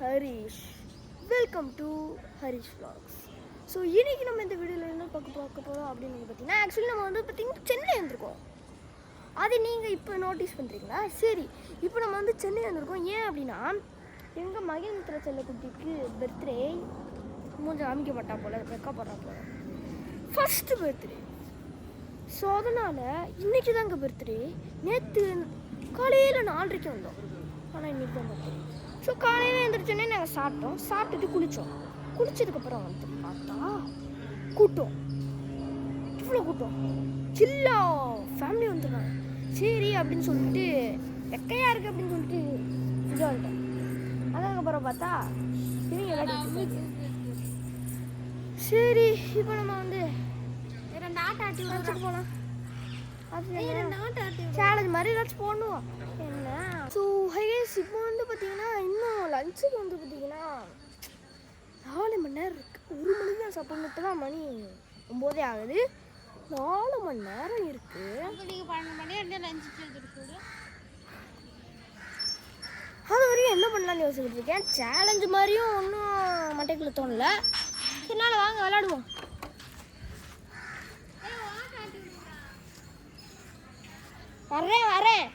Harish. Welcome to Harish vlogs. So இன்றைக்கி நம்ம இந்த வீடியோவில் என்ன பார்க்க போகிறோம் அப்படின்னு பார்த்தீங்கன்னா, ஆக்சுவலி நம்ம வந்து பார்த்திங்கன்னா சென்னை வந்திருக்கோம். அது நீங்கள் இப்போ நோட்டீஸ் பண்ணுறீங்களா? சரி, இப்போ நம்ம வந்து சென்னை வந்திருக்கோம். ஏன் அப்படின்னா, எங்கள் மகேந்திர செல்லக்குட்டிக்கு பர்த்டே. மூஞ்ச காமிக்க மாட்டா போல், வெக்கப்படுறா போல், ஃபஸ்ட்டு பர்த்டே. ஸோ அதனால் இன்றைக்கி தாங்க பர்த்டே. நேற்று காலையில் 4:30 வந்தோம், ஆனால் இன்றைக்கி தான் பர்த்டே. ஸோ காலையில் எழுந்திரிச்சோன்னே நாங்கள் சாப்பிட்டுட்டு குளித்ததுக்கப்புறம் வந்து பார்த்தா கூட்டம், இவ்வளோ கூட்டம், சில்லா ஃபேமிலி வந்துடுறாங்க. சரி அப்படின்னு சொல்லிட்டு வெக்கையாக இருக்குது அப்படின்னு சொல்லிட்டு இங்கே வந்துட்டோம். அதுக்கப்புறம் பார்த்தா இவங்க விளையாடிட்டு, சரி இப்போ நம்ம வந்து போகலாம். சேலஞ்ச் மாதிரி ஏதாச்சும் போடணும் என்ன. ஸோ ஹைஸ் இப்போ வந்து பார்த்தீங்கன்னா இன்னும் லஞ்சுக்கு வந்து பார்த்தீங்கன்னா 4 மணி நேரம் இருக்குது. 1 மணிக்கு தான் சாப்பிடணும். இப்போ தான் மணி 9 ஆகுது. 4 மணி நேரம் இருக்குது. அது வரையும் என்ன பண்ணலான்னு யோசிச்சுட்டு இருக்கேன். சேலஞ்சு மாதிரியும் ஒன்றும் மட்டைக்குள்ள தோணல. என்னால் வாங்க விளையாடுவோம். வரேன்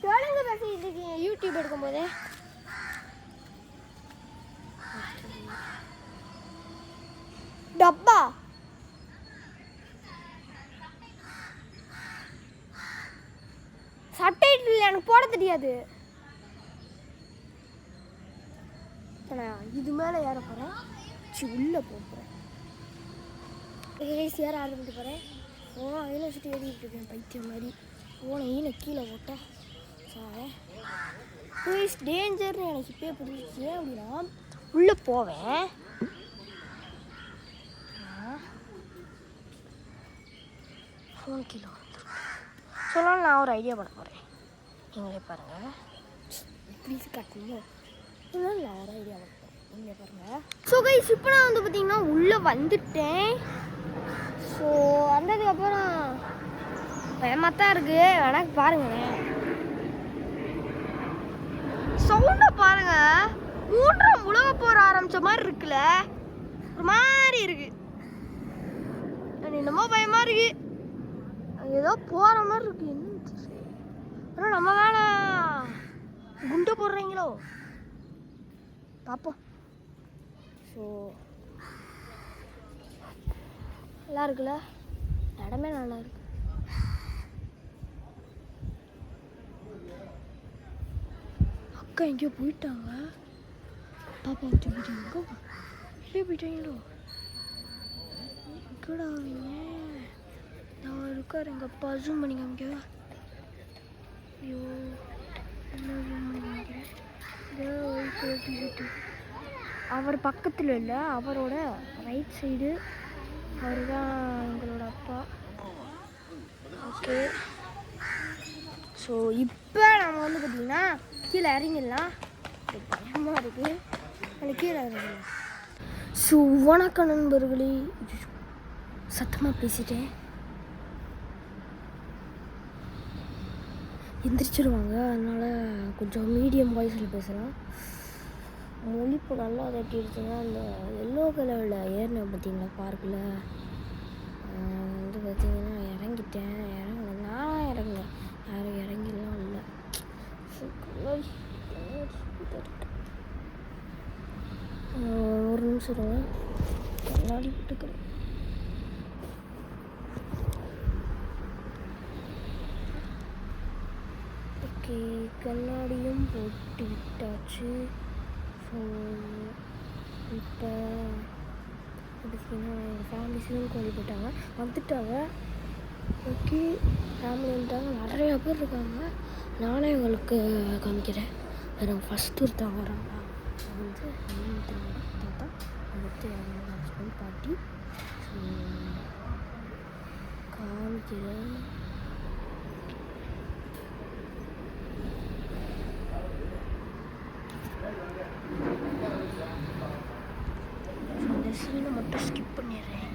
தெலுங்கு பேசிட்டு இருக்கீங்க யூடியூப் எடுக்கும்போது. டப்பா சப்டைட்டில் எனக்கு போட தெரியாது. இது மேலே ஏற போகிறேன், உள்ளே போகிறேன், ஏற ஆரம்பிட்டு போகிறேன். ஓனா ஈன வச்சுட்டு ஏறிட்டு இருக்கேன் பைத்தியம் மாதிரி. ஓனை ஈன கீழே போட்டேன். சார் ப்ளீஸ் டேஞ்சர்னு எனக்கு இப்போயே புரிஞ்சிச்சு. அப்படின்னா உள்ளே போவேன். ஃபோன் கீழே சொல்லலாம். நான் ஒரு ஐடியா பண்ண போகிறேன், நீங்களே பாருங்கள். ப்ளீஸ் கட்டணும். நான் ஒரு ஐடியா பண்ண போகிறேன், நீங்களே பாருங்கள். ஸோ கைஸ் இப்போ நான் வந்து பார்த்தீங்கன்னா உள்ளே வந்துட்டேன். ஸோ வந்ததுக்கப்புறம் பயமாக தான் இருக்குது. வேணா பாருங்களேன், சவுண்டை பாருங்க. 3ஆம் உலக போர் ஆரம்பித்த மாதிரி இருக்குல்ல, ஒரு மாதிரி இருக்கு. என்னமோ பயமாக இருக்கு, ஏதோ போகிற மாதிரி இருக்கு. என்ன நம்ம வேலை குண்டு போடுறீங்களோ பார்ப்போம். ஸோ நல்லா இருக்குல்ல, இடமே நல்லா இருக்கு. அக்கா எங்கேயோ போயிட்டாங்க. பாப்பா வச்சு போயிட்டாங்க. எங்கே போயிட்டாங்களோ? எங்கடா அவங்க? நான் இருக்கார் எங்கள் அப்பா. ஜூம் பண்ணி காமிக்க. ஐயோ என்ன ஜூம் பண்ணி காமிக்கிறேன். அவர் பக்கத்தில் இல்லை, அவரோட ரைட் சைடு. அவர் தான் எங்களோட அப்பா. ஓகே, ஸோ இப்போ நம்ம வந்து பார்த்திங்கன்னா கீழே இறங்கிடலாம். பயமாக இருக்குது, அது கீழே இறங்கிடலாம். ஸோ வணக்கம் நண்பர்களே. சத்தமாக பேசிட்டேன், எந்திரிச்சிடுவாங்க. அதனால் கொஞ்சம் மீடியம் வாய்ஸில் பேசலாம். ஒலிப்பு நல்லா தட்டிடுச்சுன்னா அந்த எல்லோ கலரில் ஏறினேன் பார்த்தீங்களா பார்க்கில், வந்து பார்த்தீங்கன்னா இறங்கிட்டேன். நானாக இறங்கினேன், யாரும் இறங்கிலாம் இல்லை. ஒரு நிமிஷம் இருங்க, கண்ணாடி போட்டுக்கிறேன். ஓகே, கண்ணாடியும் போட்டு விட்டாச்சு. ஸோ இப்போ பார்த்தீங்கன்னா எங்கள் ஃபேமிலி சிவன் கோழி போயிட்டாங்க, வந்துட்டாங்க. ஓகே, ஃபேமிலி வந்துட்டாங்க, நிறையா பேர் இருக்காங்க. நானே உங்களுக்கு காமிக்கிறேன். வேறு ஃபஸ்ட்டு ஒருத்தவங்க வராங்க, வந்து தாத்தா, அடுத்து என்னோட ஹஸ்பண்ட் பாட்டி. ஸோ காமிக்கிறேன். இந்த சீனை மட்டும் ஸ்கிப் பண்ணிடுறேன்.